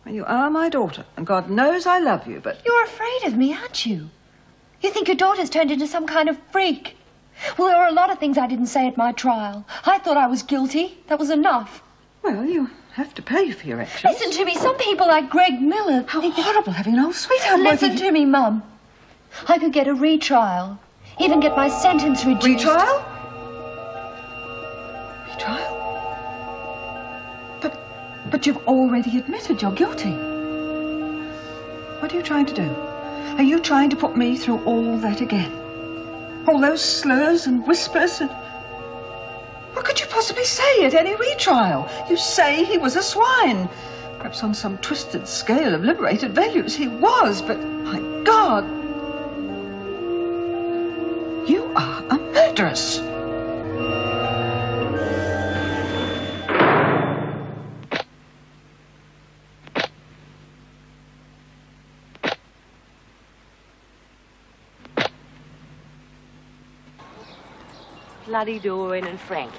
Well, you are my daughter, and God knows I love you, but... You're afraid of me, aren't you? You think your daughter's turned into some kind of freak. Well, there were a lot of things I didn't say at my trial. I thought I was guilty. That was enough. Well, you have to pay for your actions. Listen to me. Some people like Greg Miller... How horrible having an old sweetheart. Listen to me, Mum. I could get a retrial. Even get my sentence reduced. Retrial? Retrial? But you've already admitted you're guilty. What are you trying to do? Are you trying to put me through all that again? All those slurs and whispers and... What could you possibly say at any retrial? You say he was a swine. Perhaps on some twisted scale of liberated values he was, but my God! You are a murderess. Bloody Doreen and Frankie.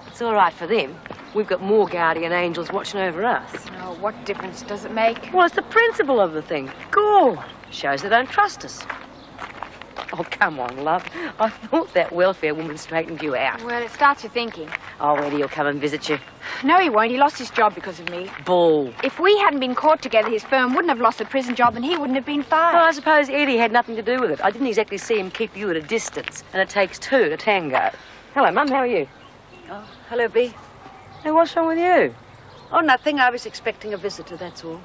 It's all right for them. We've got more guardian angels watching over us. Oh, what difference does it make? Well, it's the principle of the thing. God, shows they don't trust us. Oh, come on, love. I thought that welfare woman straightened you out. Well, it starts you thinking. Oh, Eddie will come and visit you. No, he won't. He lost his job because of me. Bull. If we hadn't been caught together, his firm wouldn't have lost the prison job and he wouldn't have been fired. Well, I suppose Eddie had nothing to do with it. I didn't exactly see him keep you at a distance, and it takes two to tango. Hello, Mum. How are you? Oh, hello, Bea. Hey, what's wrong with you? Oh, nothing. I was expecting a visitor, that's all.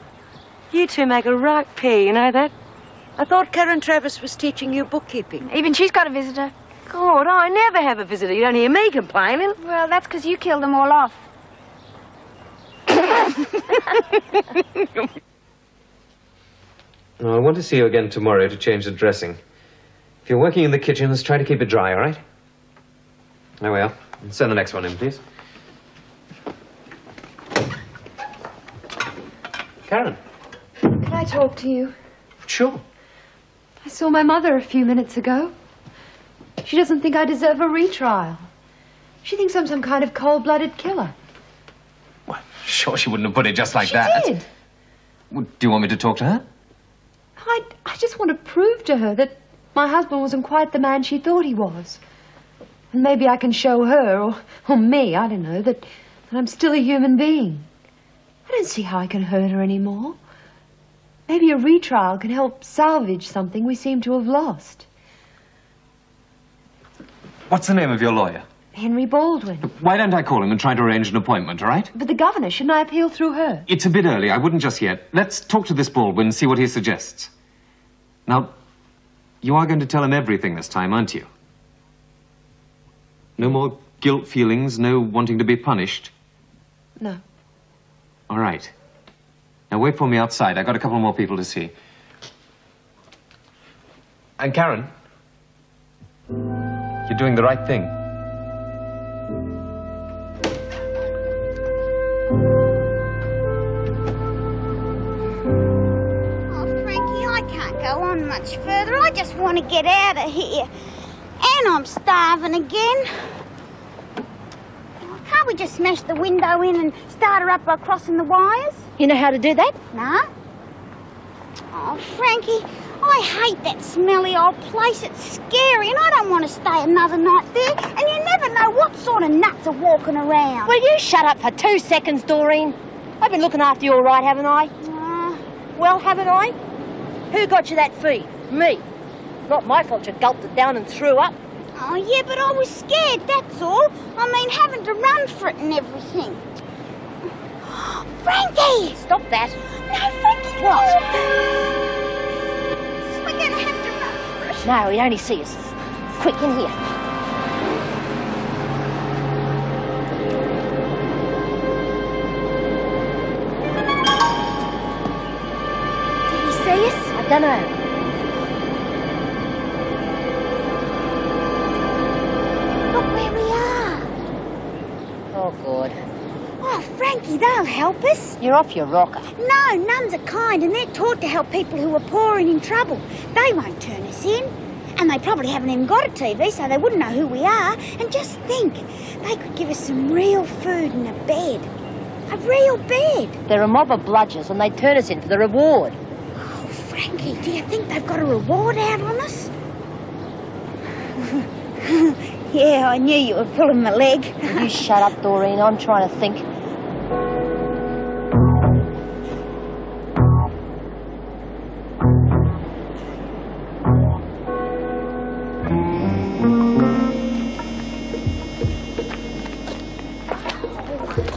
You two make a right pair, you know that? I thought Karen Travis was teaching you bookkeeping. Even she's got a visitor. God, I never have a visitor. You don't hear me complaining. Well, that's because you killed them all off. I want to see you again tomorrow to change the dressing. If you're working in the kitchen, let's try to keep it dry, all right? There we are. Send the next one in, please. Karen. Can I talk to you? Sure. I saw my mother a few minutes ago. She doesn't think I deserve a retrial. She thinks I'm some kind of cold-blooded killer. Well, sure, she wouldn't have put it just like that. She did. Well, do you want me to talk to her? I just want to prove to her that my husband wasn't quite the man she thought he was. And maybe I can show her, or me, I don't know, that I'm still a human being. I don't see how I can hurt her anymore. Maybe a retrial can help salvage something we seem to have lost. What's the name of your lawyer? Henry Baldwin. Why don't I call him and try to arrange an appointment, all right? But the governor, shouldn't I appeal through her? It's a bit early. I wouldn't just yet. Let's talk to this Baldwin and see what he suggests. Now, you are going to tell him everything this time, aren't you? No more guilt feelings, no wanting to be punished? No. All right. Now, wait for me outside. I've got a couple more people to see. And Karen, you're doing the right thing. Oh, Frankie, I can't go on much further. I just want to get out of here. And I'm starving again. Can't we just smash the window in and start her up by crossing the wires? You know how to do that? No. Oh, Frankie, I hate that smelly old place. It's scary and I don't want to stay another night there. And you never know what sort of nuts are walking around. Will you shut up for 2 seconds, Doreen? I've been looking after you all right, haven't I? Well, haven't I? Who got you that feed? Me. Not my fault you gulped it down and threw up. Oh, yeah, but I was scared, that's all. I mean, having to run for it and everything. Frankie! Stop that. No, Frankie, what? We're going to have to run for it. No, he'd only see us. Quick, in here. Did he see us? I don't know. Oh, God. Oh, Frankie, they'll help us. You're off your rocker. No, nuns are kind and they're taught to help people who are poor and in trouble. They won't turn us in. And they probably haven't even got a TV, so they wouldn't know who we are. And just think, they could give us some real food and a bed. A real bed? They're a mob of bludgers and they turn us in for the reward. Oh, Frankie, do you think they've got a reward out on us? Yeah, I knew you were pulling my leg. Will you shut up, Doreen? I'm trying to think.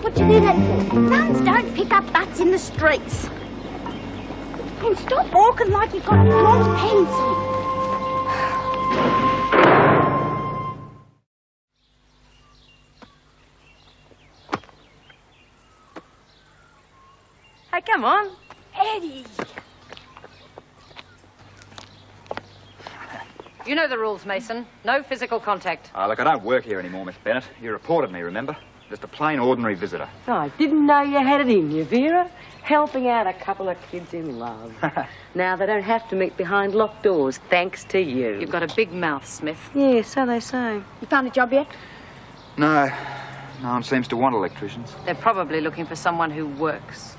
What'd you do that for? Nuns don't pick up butts in the streets. And stop walking like you've got long pants on. Hey, come on. Eddie. You know the rules, Mason. No physical contact. Look, I don't work here anymore, Miss Bennett. You reported me, remember? Just a plain, ordinary visitor. Oh, I didn't know you had it in you, Vera. Helping out a couple of kids in love. Now they don't have to meet behind locked doors, thanks to you. You've got a big mouth, Smith. Yeah, so they say. You found a job yet? No. No one seems to want electricians. They're probably looking for someone who works.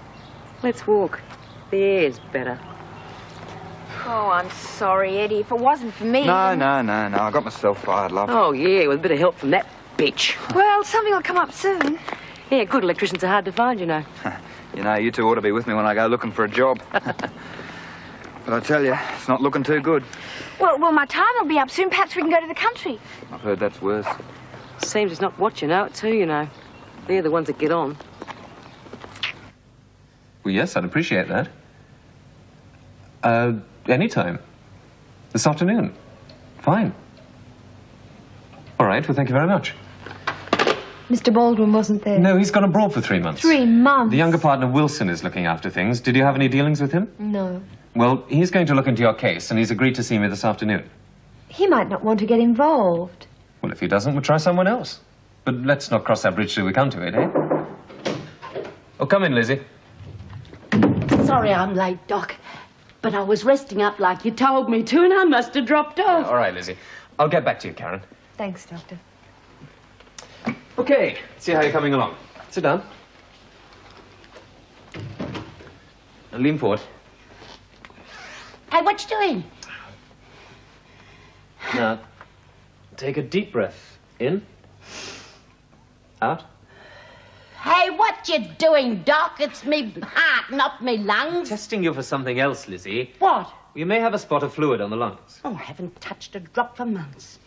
Let's walk. The air's better. Oh, I'm sorry, Eddie. If it wasn't for me... No. I got myself fired, love. Oh, yeah, with a bit of help from that bitch. Well, something will come up soon. Yeah, good electricians are hard to find, you know. You know, you two ought to be with me when I go looking for a job. But I tell you, it's not looking too good. Well, my time will be up soon. Perhaps we can go to the country. I've heard that's worse. Seems it's not what you know, it's who you know. They're the ones that get on. Well, yes, I'd appreciate that. Anytime. This afternoon. Fine. All right, well, thank you very much. Mr. Baldwin wasn't there? No, he's gone abroad for 3 months. 3 months? The younger partner, Wilson, is looking after things. Did you have any dealings with him? No. Well, he's going to look into your case, and he's agreed to see me this afternoon. He might not want to get involved. Well, if he doesn't, we'll try someone else. But let's not cross that bridge till we come to it, eh? Oh, come in, Lizzie. Sorry I'm late, Doc. But I was resting up like you told me to, and I must have dropped off. All right, Lizzie. I'll get back to you, Karen. Thanks, Doctor. Okay, see how you're coming along. Sit down. And lean forward. Hey, what you doing? Now, take a deep breath. In. Out. Hey, what you doing, Doc? It's me heart, not me lungs. Testing you for something else, Lizzie. What? You may have a spot of fluid on the lungs. Oh, I haven't touched a drop for months.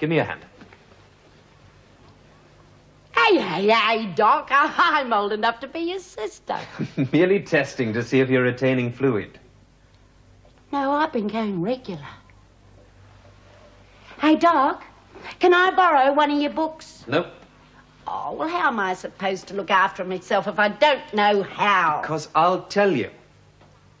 Give me your hand. Hey, Doc, I'm old enough to be your sister. Merely testing to see if you're retaining fluid. No, I've been going regular. Hey, Doc, can I borrow one of your books? Nope. Oh, well, how am I supposed to look after myself if I don't know how? Because I'll tell you.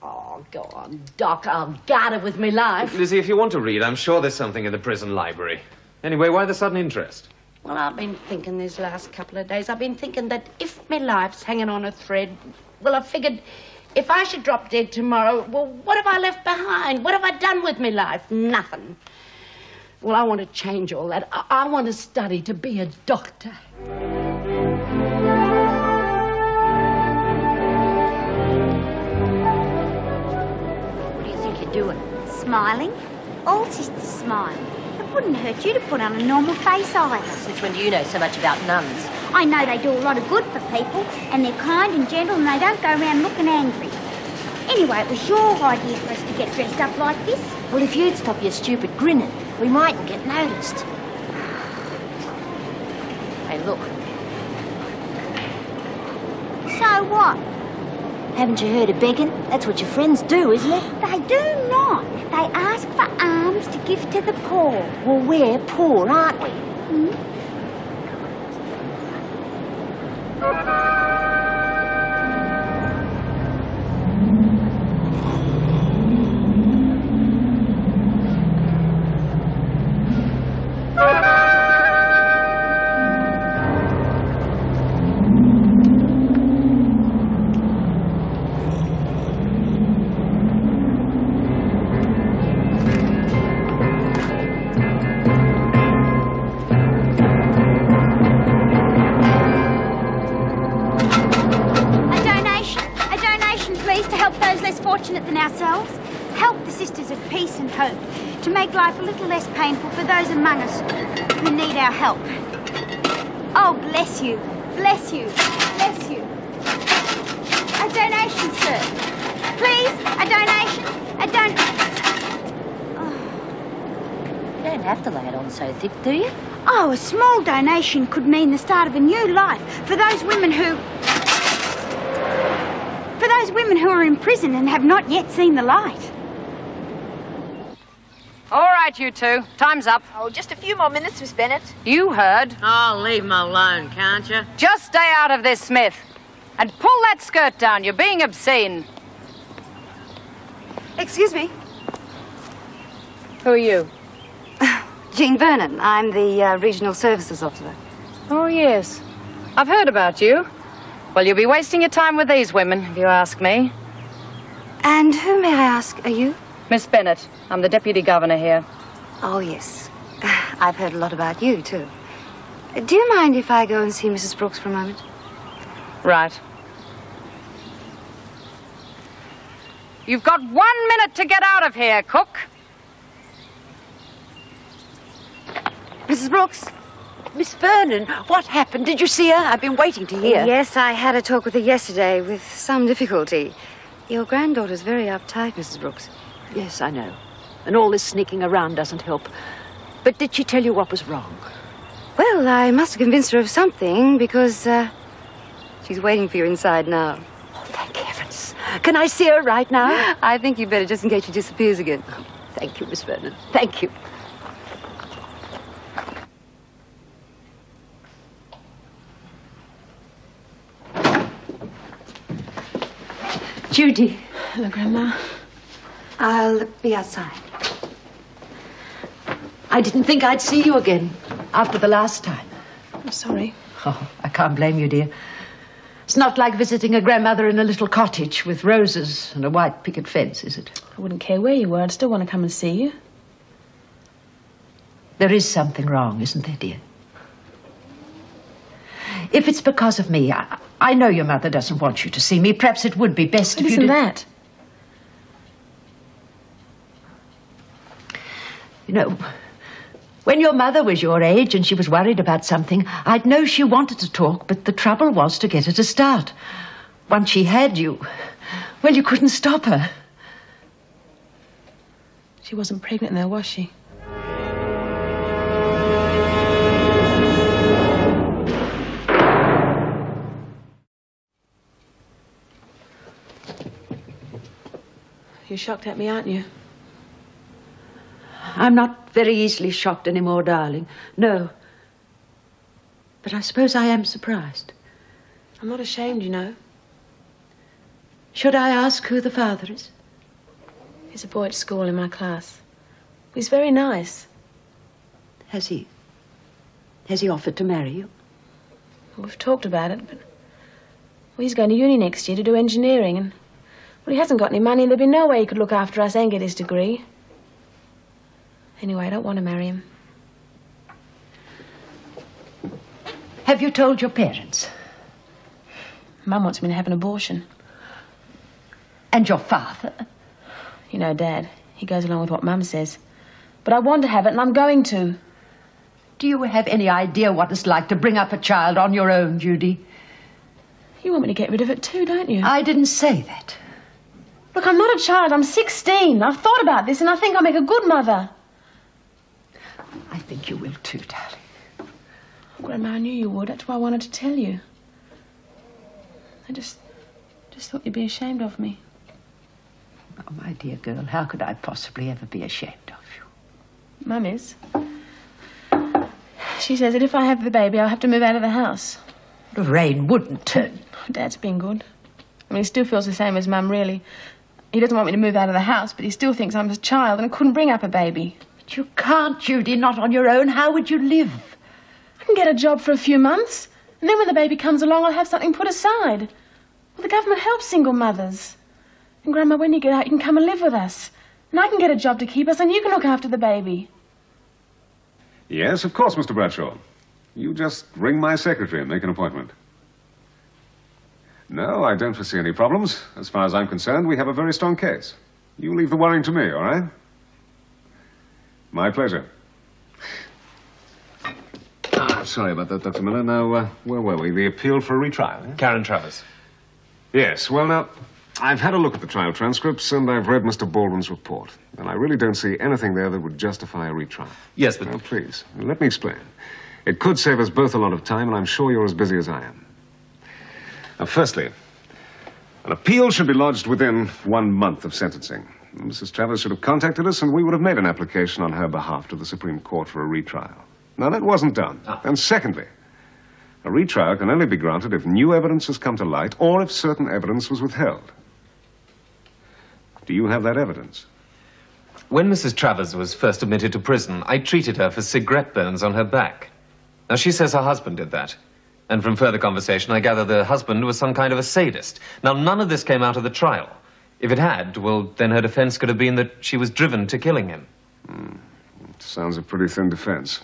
Oh, go on, Doc, I'll guard it with me life. Lizzie, if you want to read, I'm sure there's something in the prison library. Anyway, why the sudden interest? Well, I've been thinking these last couple of days, I've been thinking that if my life's hanging on a thread, well, I figured if I should drop dead tomorrow, well, what have I left behind? What have I done with my life? Nothing. Well, I want to change all that. I want to study to be a doctor. What do you think you're doing? Smiling. All sisters smile. It wouldn't hurt you to put on a normal face either. Since when do you know so much about nuns? I know they do a lot of good for people, and they're kind and gentle, and they don't go around looking angry. Anyway, it was your idea for us to get dressed up like this. Well, if you'd stop your stupid grinning, we mightn't get noticed. Hey, look. So what? Haven't you heard of begging? That's what your friends do, isn't it? They do not. They ask for alms to give to the poor. Well, we're poor, aren't we? please, to help those less fortunate than ourselves. Help the Sisters of Peace and Hope to make life a little less painful for those among us who need our help. Oh, bless you, bless you, bless you. A donation, sir. Please, a donation, a You don't have to lay it on so thick, do you? Oh, a small donation could mean the start of a new life for those women who... are in prison and have not yet seen the light. All right, you two. Time's up. Oh, just a few more minutes, Miss Bennett. You heard. Oh, leave him alone, can't you? Just stay out of this, Smith. And pull that skirt down. You're being obscene. Excuse me. Who are you? Jean Vernon. I'm the Regional Services Officer. Oh, yes. I've heard about you. Well, you'll be wasting your time with these women, if you ask me. And who, may I ask, are you? Miss Bennett. I'm the Deputy Governor here. Oh, yes. I've heard a lot about you, too. Do you mind if I go and see Mrs. Brooks for a moment? Right. You've got 1 minute to get out of here, cook. Mrs. Brooks? Miss Vernon, what happened? Did you see her? I've been waiting to hear. Yes, I had a talk with her yesterday with some difficulty. Your granddaughter's very uptight, Mrs. Brooks. Yes, I know. And all this sneaking around doesn't help. But did she tell you what was wrong? Well, I must have convinced her of something because she's waiting for you inside now. Oh, thank heavens. Can I see her right now? I think you'd better, just in case she disappears again. Oh, thank you, Miss Vernon. Thank you. Judy. Hello, Grandma. I'll be outside. I didn't think I'd see you again after the last time. I'm sorry. Oh, I can't blame you, dear. It's not like visiting a grandmother in a little cottage with roses and a white picket fence, is it? I wouldn't care where you were. I'd still want to come and see you. There is something wrong, isn't there, dear? If it's because of me, I know your mother doesn't want you to see me. Perhaps it would be best if you did. Listen, that. You know, when your mother was your age and she was worried about something, I'd know she wanted to talk, but the trouble was to get her to start. Once she had you, well, you couldn't stop her. She wasn't pregnant though, was she? You're shocked at me, aren't you? I'm not very easily shocked anymore, darling. No. But I suppose I am surprised. I'm not ashamed, you know. Should I ask who the father is? He's a boy at school in my class. He's very nice. Has he offered to marry you? We've talked about it, but... Well, he's going to uni next year to do engineering, and... Well, he hasn't got any money, and there'd be no way he could look after us and get his degree. Anyway, I don't want to marry him. Have you told your parents? Mum wants me to have an abortion. And your father? You know, Dad, he goes along with what Mum says. But I want to have it, and I'm going to. Do you have any idea what it's like to bring up a child on your own, Judy? You want me to get rid of it too, don't you? I didn't say that. Look, I'm not a child. I'm 16. I've thought about this, and I think I'll make a good mother. I think you will too, darling. Grandma, I knew you would. That's why I wanted to tell you. I just thought you'd be ashamed of me. Oh, my dear girl, how could I possibly ever be ashamed of you? Mum is. She says that if I have the baby, I'll have to move out of the house. Lorraine wouldn't turn. Dad's been good. I mean, he still feels the same as Mum, really. He doesn't want me to move out of the house, but he still thinks I'm a child and I couldn't bring up a baby. But you can't, Judy, not on your own. How would you live? I can get a job for a few months, and then when the baby comes along, I'll have something put aside. Well, the government helps single mothers. And, Grandma, when you get out, you can come and live with us. And I can get a job to keep us, and you can look after the baby. Yes, of course, Mr. Bradshaw. You just ring my secretary and make an appointment. No, I don't foresee any problems. As far as I'm concerned, we have a very strong case. You leave the worrying to me, all right? My pleasure. Sorry about that, Dr. Miller. Now, where were we? The appeal for a retrial, eh? Karen Travers. Yes, well, now, I've had a look at the trial transcripts, and I've read Mr. Baldwin's report. And I really don't see anything there that would justify a retrial. Yes, but... Now, please, let me explain. It could save us both a lot of time, and I'm sure you're as busy as I am. Now, firstly, an appeal should be lodged within 1 month of sentencing. Mrs. Travers should have contacted us, and we would have made an application on her behalf to the Supreme Court for a retrial. Now, that wasn't done. And secondly, a retrial can only be granted if new evidence has come to light or if certain evidence was withheld. Do you have that evidence? When Mrs. Travers was first admitted to prison, I treated her for cigarette burns on her back. Now, she says her husband did that. And from further conversation, I gather the husband was some kind of a sadist. Now, none of this came out of the trial. If it had, well, then her defense could have been that she was driven to killing him. Sounds a pretty thin defense.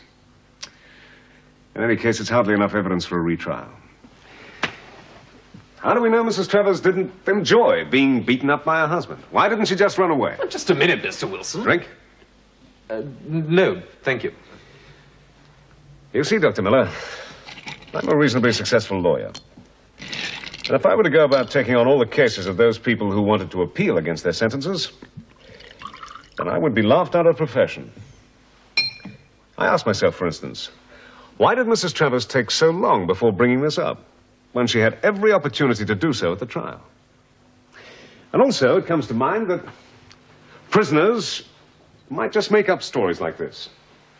In any case, it's hardly enough evidence for a retrial. How do we know Mrs. Travers didn't enjoy being beaten up by her husband? Why didn't she just run away? Well, just a minute, Mr. Wilson. Drink? No, thank you. You see, Dr. Miller, I'm a reasonably successful lawyer. And if I were to go about taking on all the cases of those people who wanted to appeal against their sentences, then I would be laughed out of profession. I ask myself, for instance, why did Mrs. Travers take so long before bringing this up, when she had every opportunity to do so at the trial? And also, it comes to mind that prisoners might just make up stories like this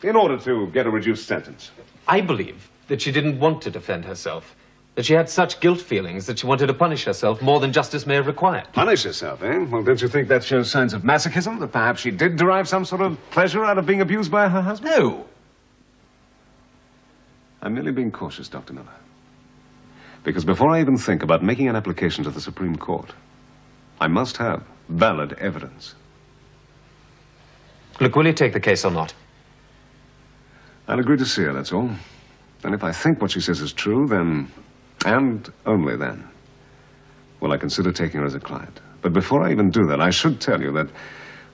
in order to get a reduced sentence. I believe that she didn't want to defend herself, that she had such guilt feelings that she wanted to punish herself more than justice may have required. Punish herself, eh? Well, don't you think that shows signs of masochism, that perhaps she did derive some sort of pleasure out of being abused by her husband? No. I'm merely being cautious, Dr. Miller. Because before I even think about making an application to the Supreme Court, I must have valid evidence. Look, will you take the case or not? I'll agree to see her, that's all. And if I think what she says is true, then, and only then, will I consider taking her as a client. But before I even do that, I should tell you that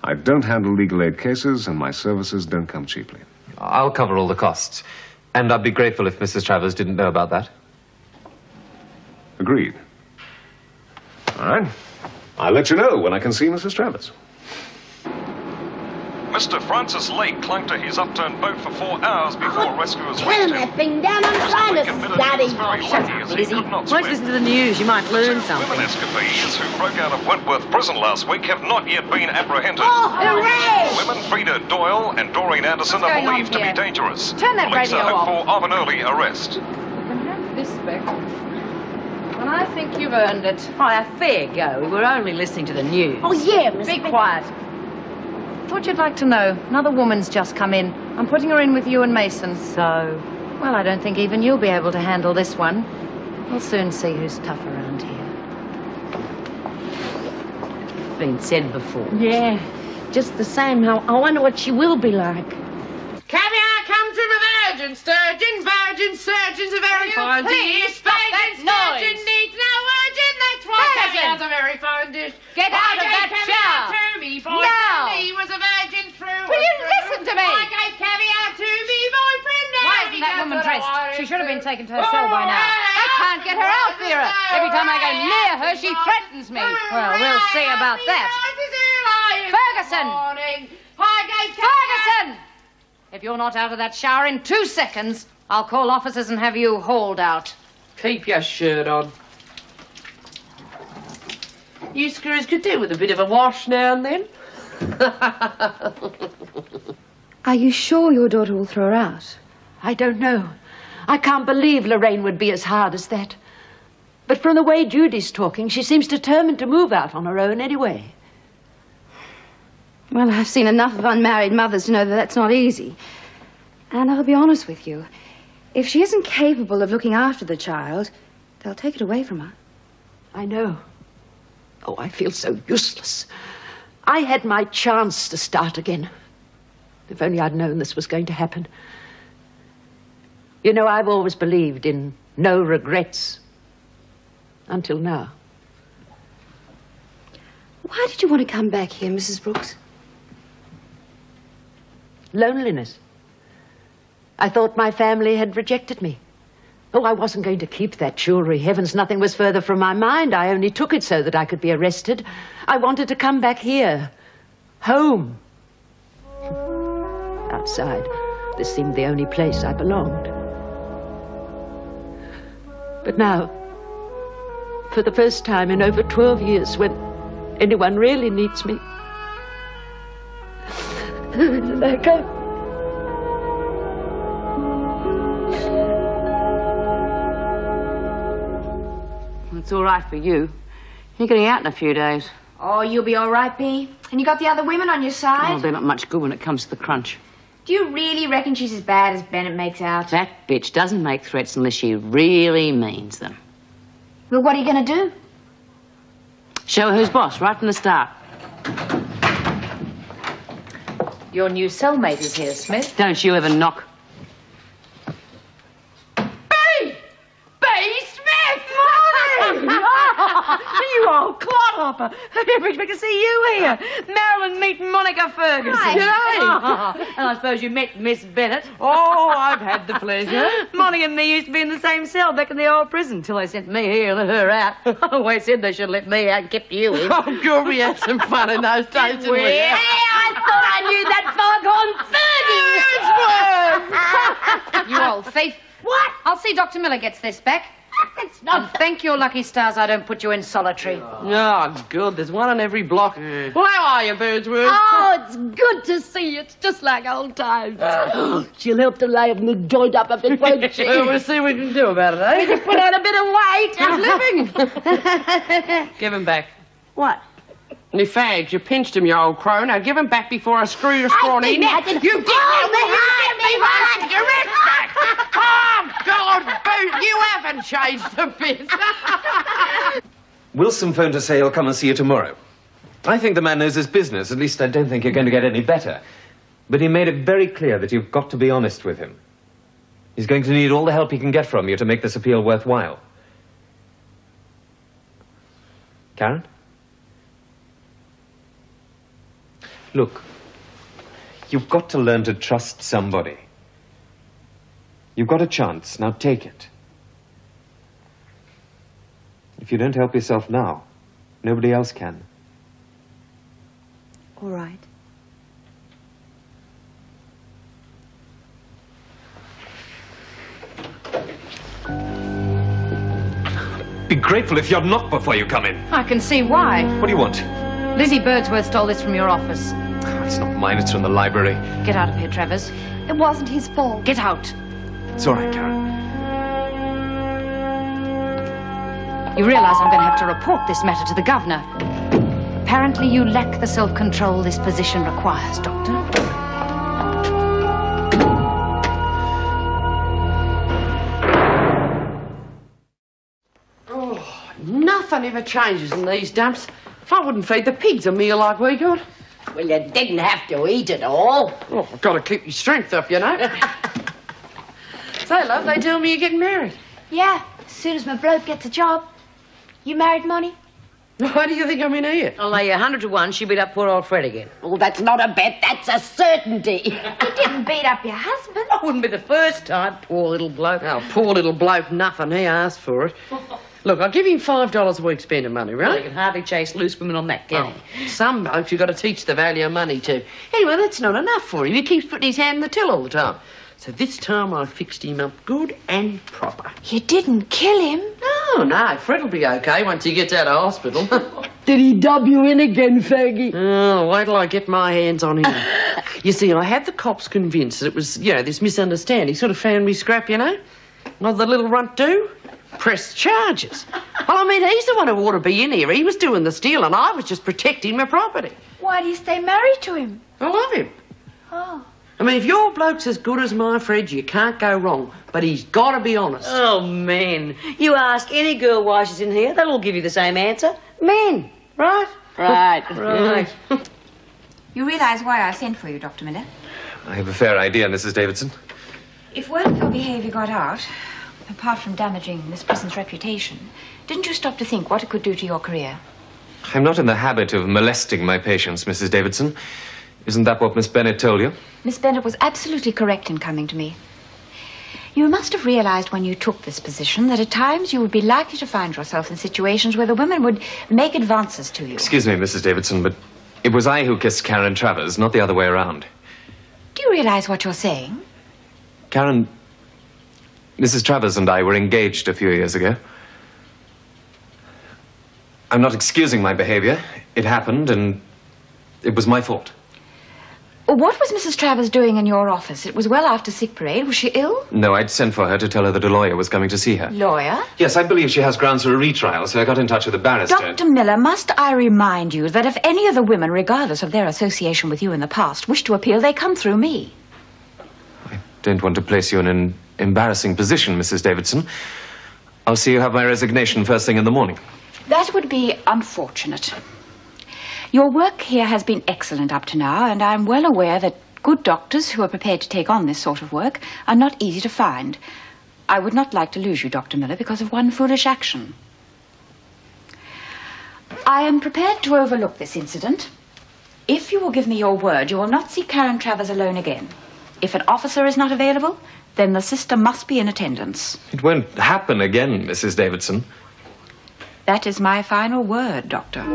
I don't handle legal aid cases and my services don't come cheaply. I'll cover all the costs. And I'd be grateful if Mrs. Travers didn't know about that. Agreed. All right. I'll let you know when I can see Mrs. Travers. Mr. Francis Lake clung to his upturned boat for 4 hours before rescuers Turn reached him. that thing down on the line, bloody. Shut up, Lizzie. Won't listen to the news. You might learn something. Women escapees who broke out of Wentworth prison last week have not yet been apprehended. Oh, hooray! Women Frida Doyle and Doreen Anderson are believed to be dangerous. Turn that Police radio are off. hopeful of an early arrest. You can have this back. And I think you've earned it. Hi, a fair go. We were only listening to the news. Oh, yeah, Miss Be quiet. Thought you'd like to know. Another woman's just come in. I'm putting her in with you and Mason. So? Well, I don't think even you'll be able to handle this one. We'll soon see who's tough around here. Been said before. Yeah, just the same. I wonder what she will be like. Caviar, come to the virgin sturgeon. Virgin surgeons are very fine. Please stop that noise. Sturgeon needs no virgin. That's why caviar's a very fine dish. Get out of that chair. To me, boy. Now. He was a virgin through. Will you listen to me? I gave caviar to me boyfriend. Why isn't that woman dressed? She should have been taken to her cell by now. I can't get her out, Vera. Every time I go near her, she threatens me. Well, we'll see about that. Ferguson! Ferguson! If you're not out of that shower in 2 seconds, I'll call officers and have you hauled out. Keep your shirt on. You screws could do with a bit of a wash now and then. Are you sure your daughter will throw her out? I don't know. I can't believe Lorraine would be as hard as that. But from the way Judy's talking, she seems determined to move out on her own anyway. Well, I've seen enough of unmarried mothers to know that that's not easy. And I'll be honest with you. If she isn't capable of looking after the child, they'll take it away from her. I know. Oh, I feel so useless. I had my chance to start again. If only I'd known this was going to happen. You know, I've always believed in no regrets. Until now. Why did you want to come back here, Mrs. Brooks? Loneliness. I thought my family had rejected me. Oh, I wasn't going to keep that jewelry. Heavens, nothing was further from my mind. I only took it so that I could be arrested. I wanted to come back here. Home. Outside, this seemed the only place I belonged. But now, for the first time in over 12 years, when anyone really needs me, there I go. It's all right for you. You're getting out in a few days. Oh, you'll be all right, Bea. And you got the other women on your side? Oh, they're not much good when it comes to the crunch. Do you really reckon she's as bad as Bennett makes out? That bitch doesn't make threats unless she really means them. Well, what are you going to do? Show her who's boss right from the start. Your new cellmate is here, Smith. Don't you ever knock. You old clodhopper. I didn't expect to see you here. Marilyn meet Monica Ferguson. Hi. And I suppose you met Miss Bennett. Oh, I've had the pleasure. Monica and me used to be in the same cell back in the old prison till they sent me here and let her out. I always said they should have let me out and kept you in. Oh, good, we had some fun in those days, didn't we? Hey, I thought I knew that foghorn Fergie. You old thief. What? I'll see Dr. Miller gets this back. That's not... And thank your lucky stars I don't put you in solitary. Oh, good. There's one on every block. Well, how are you, Birdsworth? Oh, it's good to see you. It's just like old times. She'll help to liven the joint up a bit, won't she? Well, we'll see what we can do about it, eh? We can put on a bit of weight. Living. Give him back. What? You fags, you pinched him, you old crow. Now give him back before I screw your scrawny neck. You give me your wrist back. Oh, God, Boo, you haven't changed a bit. Wilson phoned to say he'll come and see you tomorrow. I think the man knows his business. At least I don't think you're going to get any better. But he made it very clear that you've got to be honest with him. He's going to need all the help he can get from you to make this appeal worthwhile. Karen? Look, you've got to learn to trust somebody. You've got a chance, now take it. If you don't help yourself now, nobody else can. All right. Be grateful if you're knocked before you come in. I can see why. What do you want? Lizzie Birdsworth stole this from your office. It's not mine, it's from the library. Get out of here, Travers. It wasn't his fault. Get out. It's all right, Karen. You realize I'm going to have to report this matter to the governor. Apparently you lack the self-control this position requires, Doctor. Oh, nothing ever changes in these dumps. I wouldn't feed the pigs a meal like we got. Well, you didn't have to eat it all. Oh, I've got to keep your strength up, you know. Say, love, they tell me you're getting married. Yeah, as soon as my bloke gets a job. You married, Monty? Why do you think I'm in here? I'll lay you 100 to 1 she beat up poor old Fred again. Oh, that's not a bet, that's a certainty. You didn't beat up your husband. That wouldn't be the first time, poor little bloke. Oh, poor little bloke, nothing. He asked for it. Look, I'll give him $5 a week spending money, right? Well, you can hardly chase loose women on that, can you? Some blokes you've got to teach the value of money to. Anyway, that's not enough for him. He keeps putting his hand in the till all the time. So this time I fixed him up good and proper. You didn't kill him? No, Fred'll be okay once he gets out of hospital. Did he dub you in again, Fergie? Oh, wait till I get my hands on him. You see, I had the cops convinced that it was, this misunderstanding. Sort of found me scrap, you know? What did the little runt do? Press charges. Well, I mean, he's the one who ought to be in here. He was doing the stealing. I was just protecting my property. Why do you stay married to him? I love him. Oh. I mean, if your bloke's as good as my Fred, you can't go wrong. But he's got to be honest. Oh, men. You ask any girl why she's in here, they'll all give you the same answer. Men. Right? Right. You realise why I sent for you, Dr. Miller? I have a fair idea, Mrs. Davidson. If workable behaviour got out, apart from damaging this prison's reputation, didn't you stop to think what it could do to your career? I'm not in the habit of molesting my patients, Mrs. Davidson. Isn't that what Miss Bennett told you? Miss Bennett was absolutely correct in coming to me. You must have realized when you took this position that at times you would be likely to find yourself in situations where the women would make advances to you. Excuse me, Mrs. Davidson, but it was I who kissed Karen Travers, not the other way around. Do you realize what you're saying? Karen, Mrs. Travers and I were engaged a few years ago. I'm not excusing my behavior. It happened, and it was my fault. What was Mrs. Travers doing in your office? It was well after sick parade. Was she ill? No, I'd sent for her to tell her that a lawyer was coming to see her. Lawyer? Yes, I believe she has grounds for a retrial, so I got in touch with the barrister. Dr. Miller, must I remind you that if any of the women, regardless of their association with you in the past, wish to appeal, they come through me. I don't want to place you in an embarrassing position, Mrs. Davidson. I'll see you have my resignation first thing in the morning. That would be unfortunate. Your work here has been excellent up to now, and I'm well aware that good doctors who are prepared to take on this sort of work are not easy to find. I would not like to lose you, Dr. Miller, because of one foolish action. I am prepared to overlook this incident. If you will give me your word, you will not see Karen Travers alone again. If an officer is not available, then the sister must be in attendance. It won't happen again, Mrs. Davidson. That is my final word, Doctor.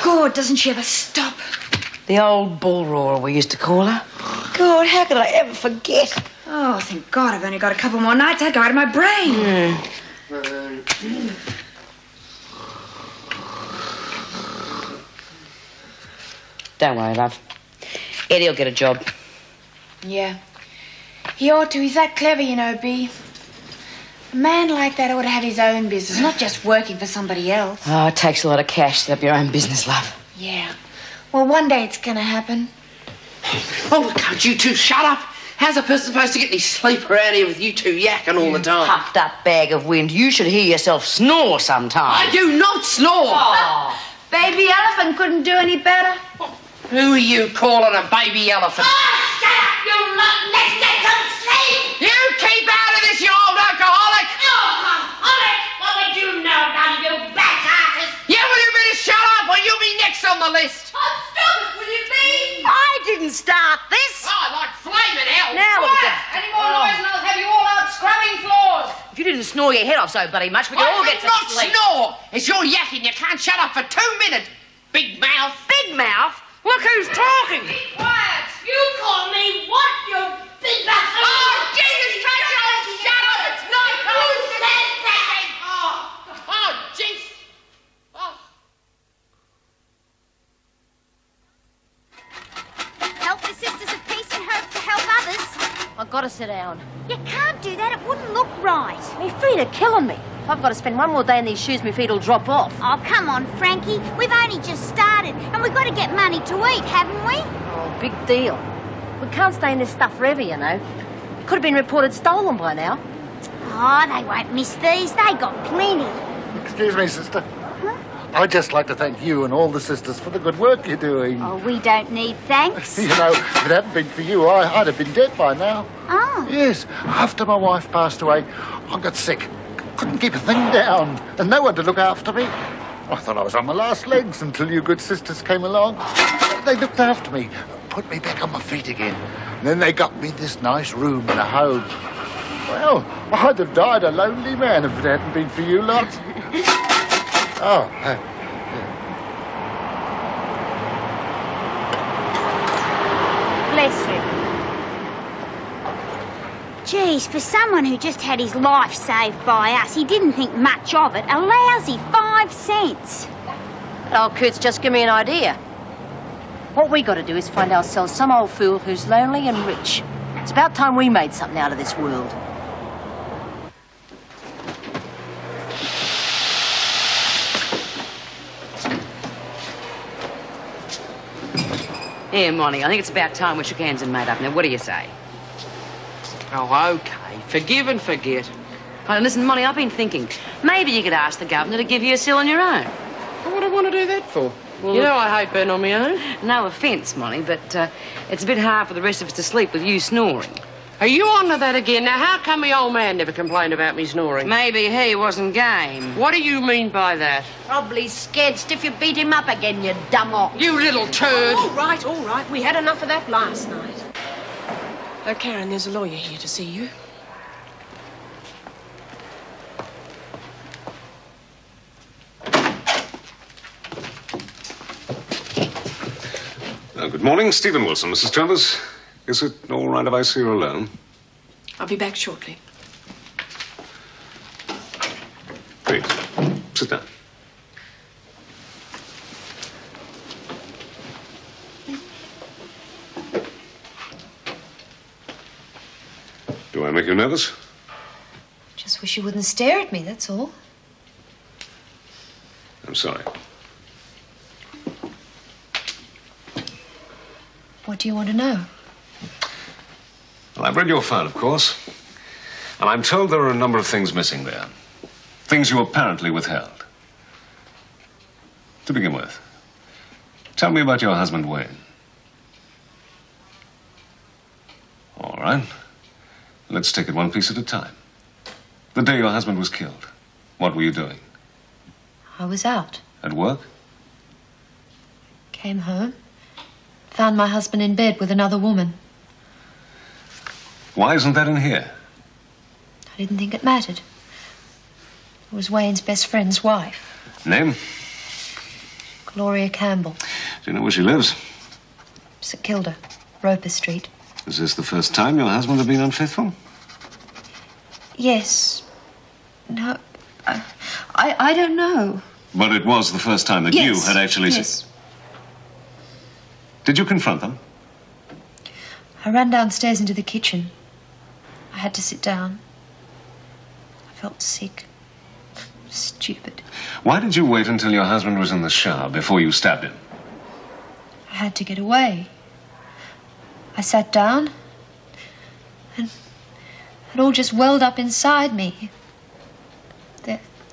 God, doesn't she ever stop? The old bull roarer, we used to call her. God, how could I ever forget? Oh, thank God I've only got a couple more nights. That'd go out of my brain. Don't worry, love. Eddie'll get a job. Yeah. He ought to. He's that clever, you know, Bea. A man like that ought to have his own business, not just working for somebody else. Oh, it takes a lot of cash to have your own business, love. Yeah. Well, one day it's gonna happen. Oh, can't you two shut up? How's a person supposed to get any sleep around here with you two yakking all the time? Puffed up bag of wind. You should hear yourself snore sometime. I do not snore. Oh, baby elephant couldn't do any better. Who are you calling a baby elephant? Oh, shut up, you lot. Let's get some sleep. You keep out of this, you old alcoholic. Alcoholic? What would you know about you back artist? Yeah, well, you better shut up or you'll be next on the list. Oh, stop it, will you be? I didn't start this. Oh, like flaming hell. Now look at Any more noise and I'll have you all out scrubbing floors. If you didn't snore your head off so bloody much, we could all get I some not sleep. snore. It's your yakking. You can't shut up for 2 minutes. Big mouth. Big mouth? Look who's talking. Be quiet. You call me what, you big bastard? Oh, Jesus Christ, shut up. It's not Who said that? Oh, jeez. Oh. Help the sisters of peace and hope to help others. I've got to sit down. You can't do that. It wouldn't look right. My feet are killing me. If I've got to spend one more day in these shoes, my feet will drop off. Oh, come on, Frankie. We've only just started, and we've got to get money to eat, haven't we? Oh, big deal. We can't stay in this stuff forever, you know. It could have been reported stolen by now. Oh, they won't miss these. They got plenty. Excuse me, sister. I'd just like to thank you and all the sisters for the good work you're doing. Oh, we don't need thanks. You know, if it hadn't been for you, I'd have been dead by now. Oh. Yes, after my wife passed away, I got sick. Couldn't keep a thing down, and no one to look after me. I thought I was on my last legs until you good sisters came along. They looked after me, put me back on my feet again. And then they got me this nice room and a home. Well, I'd have died a lonely man if it hadn't been for you lot. Oh, bless you. Geez, for someone who just had his life saved by us, he didn't think much of it. A lousy 5 cents. Oh, Kurt's just give me an idea. What we got to do is find ourselves some old fool who's lonely and rich. It's about time we made something out of this world. Here, Monty, I think it's about time we shook hands and made up. Now, what do you say? Oh, OK. Forgive and forget. Oh, listen, Monty, I've been thinking, maybe you could ask the governor to give you a cell on your own. What do I want to do that for? Well, you know I hate being on my own. No offence, Monty, but it's a bit hard for the rest of us to sleep with you snoring. Are you on to that again? Now, how come my old man never complained about me snoring? Maybe he wasn't game. What do you mean by that? Probably scared stiff you beat him up again, you dumb ox. You little turd. All right. We had enough of that last night. Karen, there's a lawyer here to see you. Good morning, Stephen Wilson, Mrs. Travers. Is it all right if I see you alone? I'll be back shortly. Please, sit down. Do I make you nervous? Just wish you wouldn't stare at me, that's all. I'm sorry. What do you want to know? Well, I've read your file, of course. And I'm told there are a number of things missing there. Things you apparently withheld. To begin with, tell me about your husband, Wayne. All right. Let's take it one piece at a time. The day your husband was killed, what were you doing? I was out. At work? Came home. Found my husband in bed with another woman. Why isn't that in here? I didn't think it mattered. It was Wayne's best friend's wife. Name? Gloria Campbell. Do you know where she lives? St Kilda, Roper Street. Is this the first time your husband had been unfaithful? Yes. No. I don't know. But it was the first time that you had actually... Yes. Did you confront them? I ran downstairs into the kitchen. I had to sit down. I felt sick. Stupid. Why did you wait until your husband was in the shower before you stabbed him? I had to get away. I sat down, and it all just welled up inside me.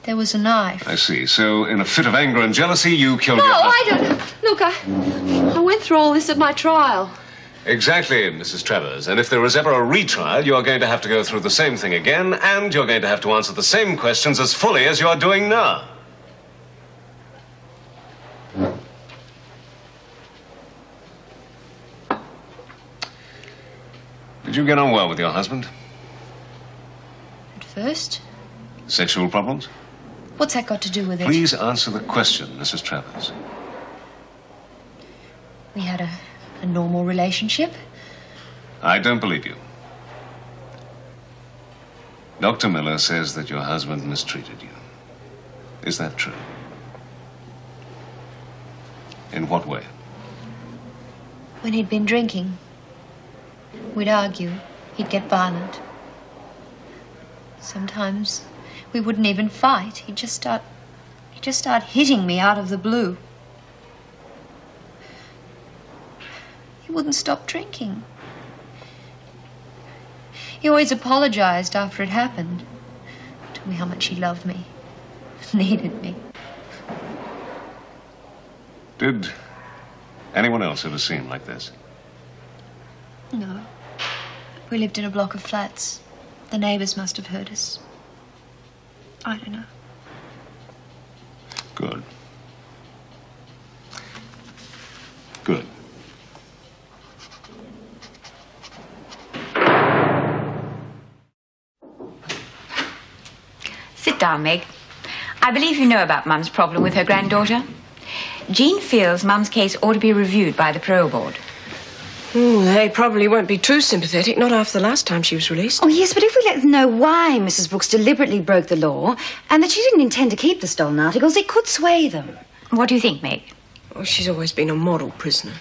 There was a knife. I see. So, in a fit of anger and jealousy, you killed No, your husband. I don't. Look, I went through all this at my trial. Exactly, Mrs. Travers. And if there is ever a retrial, you're going to have to go through the same thing again, and you're going to have to answer the same questions as fully as you're doing now. Did you get on well with your husband? At first? Sexual problems? What's that got to do with it? Please answer the question, Mrs. Travers. We had a normal relationship. I don't believe you. Dr. Miller says that your husband mistreated you. Is that true? In what way? When he'd been drinking, we'd argue. He'd get violent. Sometimes we wouldn't even fight. He'd just start hitting me out of the blue. He wouldn't stop drinking. He always apologized after it happened. Told me how much he loved me, needed me. Did anyone else ever see him like this? No. We lived in a block of flats. The neighbors must have heard us. I don't know. Good. Sit down, Meg. I believe you know about Mum's problem with her granddaughter. Jean feels Mum's case ought to be reviewed by the Parole Board. They probably won't be too sympathetic, not after the last time she was released. Oh, yes, but if we let them know why Mrs. Brooks deliberately broke the law and that she didn't intend to keep the stolen articles, it could sway them. What do you think, Meg? Oh, she's always been a model prisoner.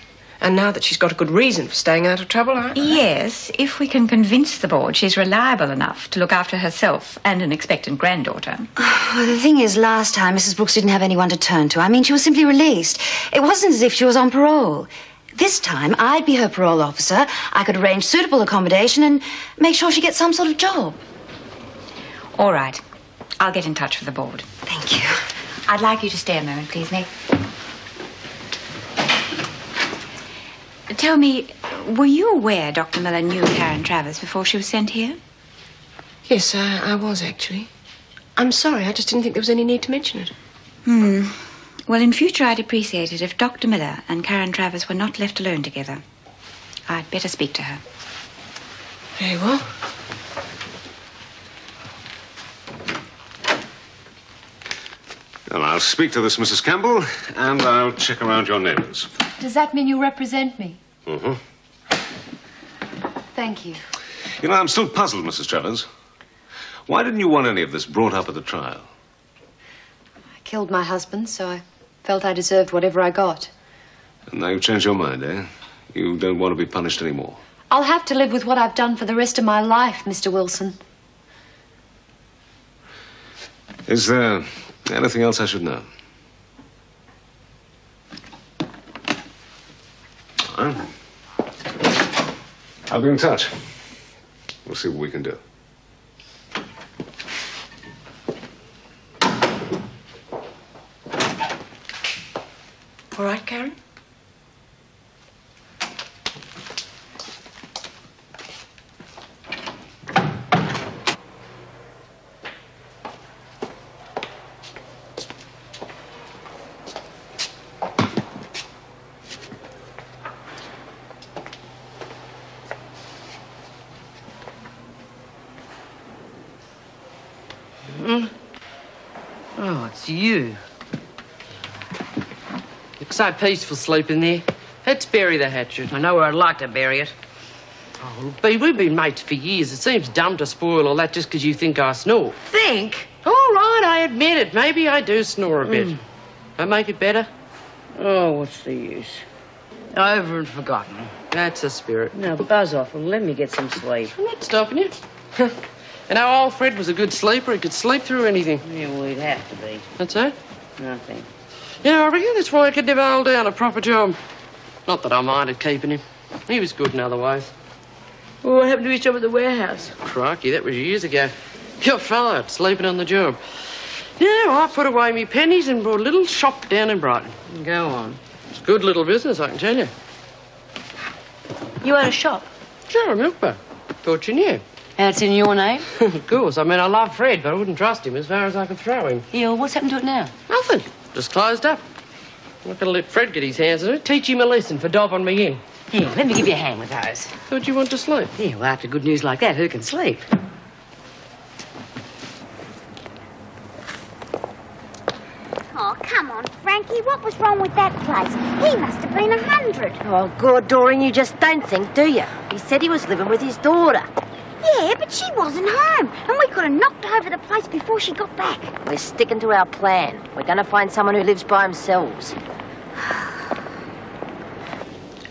And now that she's got a good reason for staying out of trouble, Yes, if we can convince the board she's reliable enough to look after herself and an expectant granddaughter. Well, the thing is, last time Mrs. Brooks didn't have anyone to turn to. I mean, she was simply released. It wasn't as if she was on parole. This time, I'd be her parole officer. I could arrange suitable accommodation and make sure she gets some sort of job. All right. I'll get in touch with the board. Thank you. I'd like you to stay a moment, please, Meg. Tell me, were you aware Dr. Miller knew Karen Travers before she was sent here? Yes, I was, actually. I'm sorry, I just didn't think there was any need to mention it. Well, in future, I'd appreciate it if Dr. Miller and Karen Travers were not left alone together. I'd better speak to her. Very well. Well, I'll speak to this Mrs. Campbell, and I'll check around your neighbours. Does that mean you represent me? Mm-hmm. Thank you. You know, I'm still puzzled, Mrs. Travers. Why didn't you want any of this brought up at the trial? I killed my husband, so I felt I deserved whatever I got. And now you've changed your mind, eh? You don't want to be punished anymore. I'll have to live with what I've done for the rest of my life, Mr. Wilson. Is there anything else I should know? All right. I'll be in touch. We'll see what we can do. All right, Karen? Oh, it's you. Looks so peaceful sleeping there. Let's bury the hatchet. I know where I'd like to bury it. Oh, B, we've been mates for years. It seems dumb to spoil all that just because you think I snore. Think? All right, I admit it. Maybe I do snore a bit. That make it better? Oh, what's the use? Over and forgotten. That's the spirit. Now, buzz off and let me get some sleep. I'm not stopping you. You know, old Fred was a good sleeper. He could sleep through anything. Yeah, well, he'd have to be. That's it? Nothing. You know, I reckon that's why I could never hold down a proper job. Not that I minded keeping him. He was good in other ways. Well, what happened to his job at the warehouse? Crikey, that was years ago. Your fella sleeping on the job. Yeah, I put away me pennies and brought a little shop down in Brighton. Go on. It's good little business, I can tell you. You own a shop? Sure, a milk bar. Thought you knew. And it's in your name? Of course. I mean, I love Fred, but I wouldn't trust him as far as I could throw him. Yeah, well, what's happened to it now? Nothing. Just closed up. I'm not going to let Fred get his hands on it. Teach him a lesson for dobbing me in. Yeah, let me give you a hand with those. Thought you want to sleep. Yeah, well, after good news like that, who can sleep? Oh, come on, Frankie. What was wrong with that place? He must have been 100. Oh, God, Doreen, you just don't think, do you? He said he was living with his daughter. Yeah, but she wasn't home, and we could have knocked over the place before she got back. We're sticking to our plan. We're going to find someone who lives by themselves.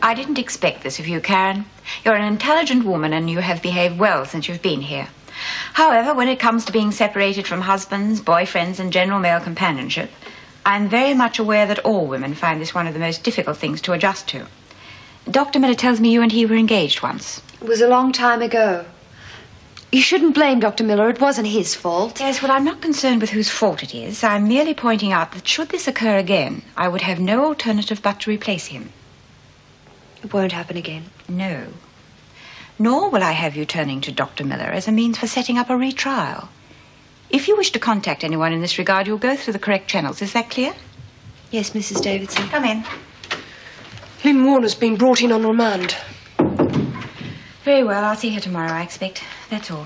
I didn't expect this of you, Karen. You're an intelligent woman and you have behaved well since you've been here. However, when it comes to being separated from husbands, boyfriends, and general male companionship, I'm very much aware that all women find this one of the most difficult things to adjust to. Dr. Miller tells me you and he were engaged once. It was a long time ago. You shouldn't blame Dr. Miller. It wasn't his fault. Yes, well, I'm not concerned with whose fault it is. I'm merely pointing out that should this occur again, I would have no alternative but to replace him. It won't happen again. No. Nor will I have you turning to Dr. Miller as a means for setting up a retrial. If you wish to contact anyone in this regard, you'll go through the correct channels. Is that clear? Yes, Mrs. Davidson. Come in. Lynn Warner's been brought in on remand. Very well. I'll see her tomorrow, I expect. That's all.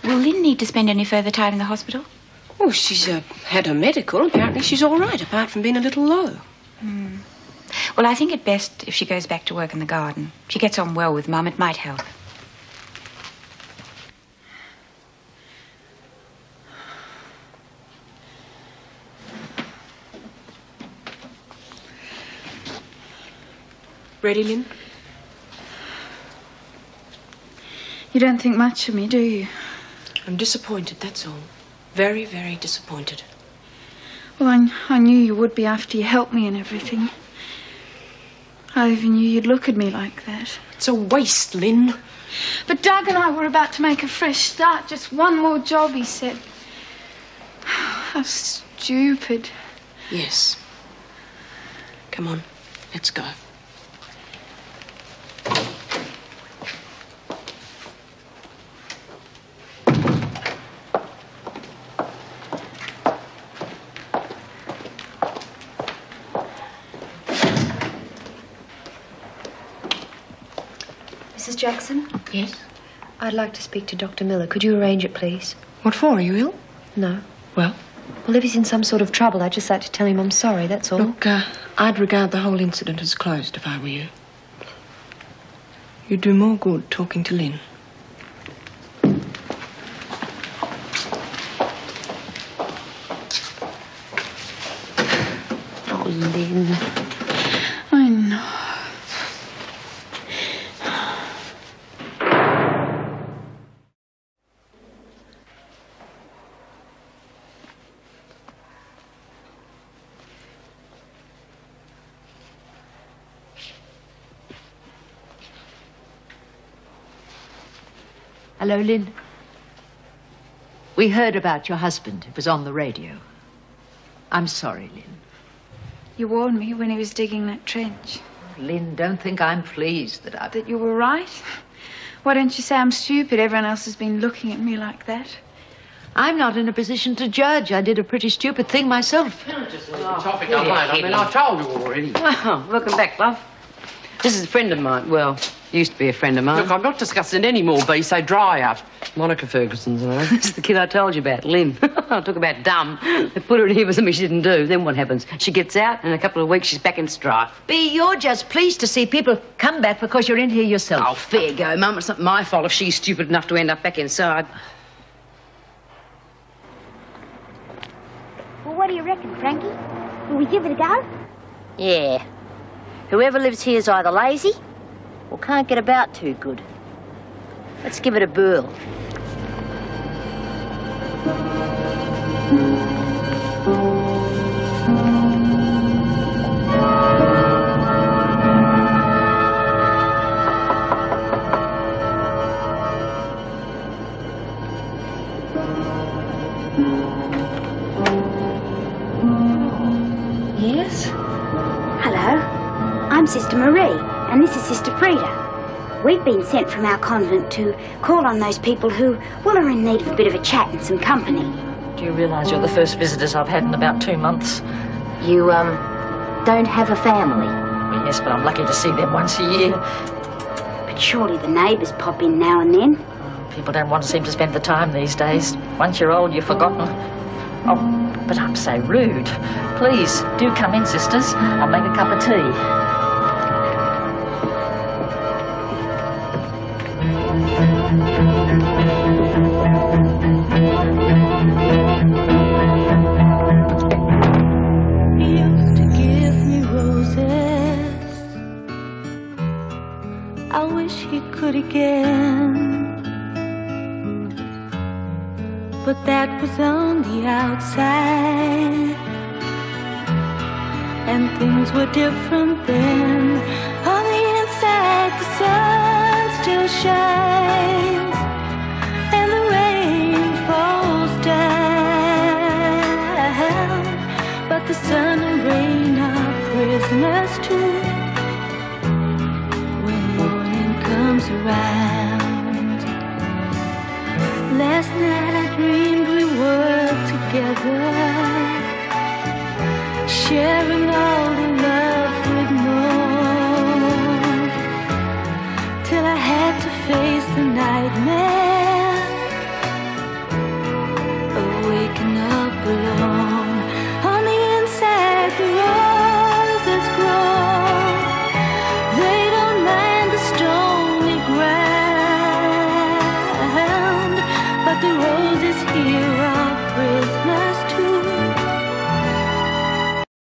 Will Lynn need to spend any further time in the hospital? Oh, she's had her medical. Apparently she's all right, apart from being a little low. Well, I think it best if she goes back to work in the garden. She gets on well with Mum. It might help. Ready, Lynn? You don't think much of me, do you? I'm disappointed, that's all. Very, very disappointed. Well, I knew you would be after you helped me and everything. I even knew you'd look at me like that. It's a waste, Lynn. But Doug and I were about to make a fresh start. Just one more job, he said. How stupid. Yes. Come on, let's go. Mrs. Jackson? Yes? I'd like to speak to Dr. Miller. Could you arrange it, please? What for? Are you ill? No. Well? Well, if he's in some sort of trouble, I'd just like to tell him I'm sorry, that's all. Look, I'd regard the whole incident as closed if I were you. You'd do more good talking to Lynn. Oh, Lynn. I know. Hello, Lynn. We heard about your husband. It was on the radio. I'm sorry, Lynn. You warned me when he was digging that trench. Lynn, don't think I'm pleased that That you were right? Why don't you say I'm stupid? Everyone else has been looking at me like that. I'm not in a position to judge. I did a pretty stupid thing myself. Topic I won't. I mean, I've told you already. Oh, welcome back, love. This is a friend of mine. Well, used to be a friend of mine. Look, I'm not discussing any more, B, so dry up. Monica Ferguson's, This is the kid I told you about, Lynn. Talk about dumb. They put her in here for something she didn't do. Then what happens? She gets out, and in a couple of weeks she's back in strife. B, you're just pleased to see people come back because you're in here yourself. Oh, fair go, Mum. It's not my fault if she's stupid enough to end up back inside. Well, what do you reckon, Frankie? Will we give it a go? Yeah. Whoever lives here's either lazy or can't get about too good. Let's give it a whirl. Yes? Hello. I'm Sister Marie, and this is Sister Frida. We've been sent from our convent to call on those people who, well, are in need of a bit of a chat and some company. Do you realise you're the first visitors I've had in about 2 months? You, don't have a family? Yes, but I'm lucky to see them once a year. But surely the neighbours pop in now and then. People don't want to seem to spend the time these days. Once you're old, you're forgotten. Oh, but I'm so rude. Please, do come in, sisters. I'll make a cup of tea. Used to give me roses. I wish he could again, but that was on the outside, and things were different then. On the inside, the sun still shines, and the rain falls down, but the sun and rain are prisoners too when morning comes around. Last night I dreamed we were together, sharing all the love we'd known, till I had to face the nightmare you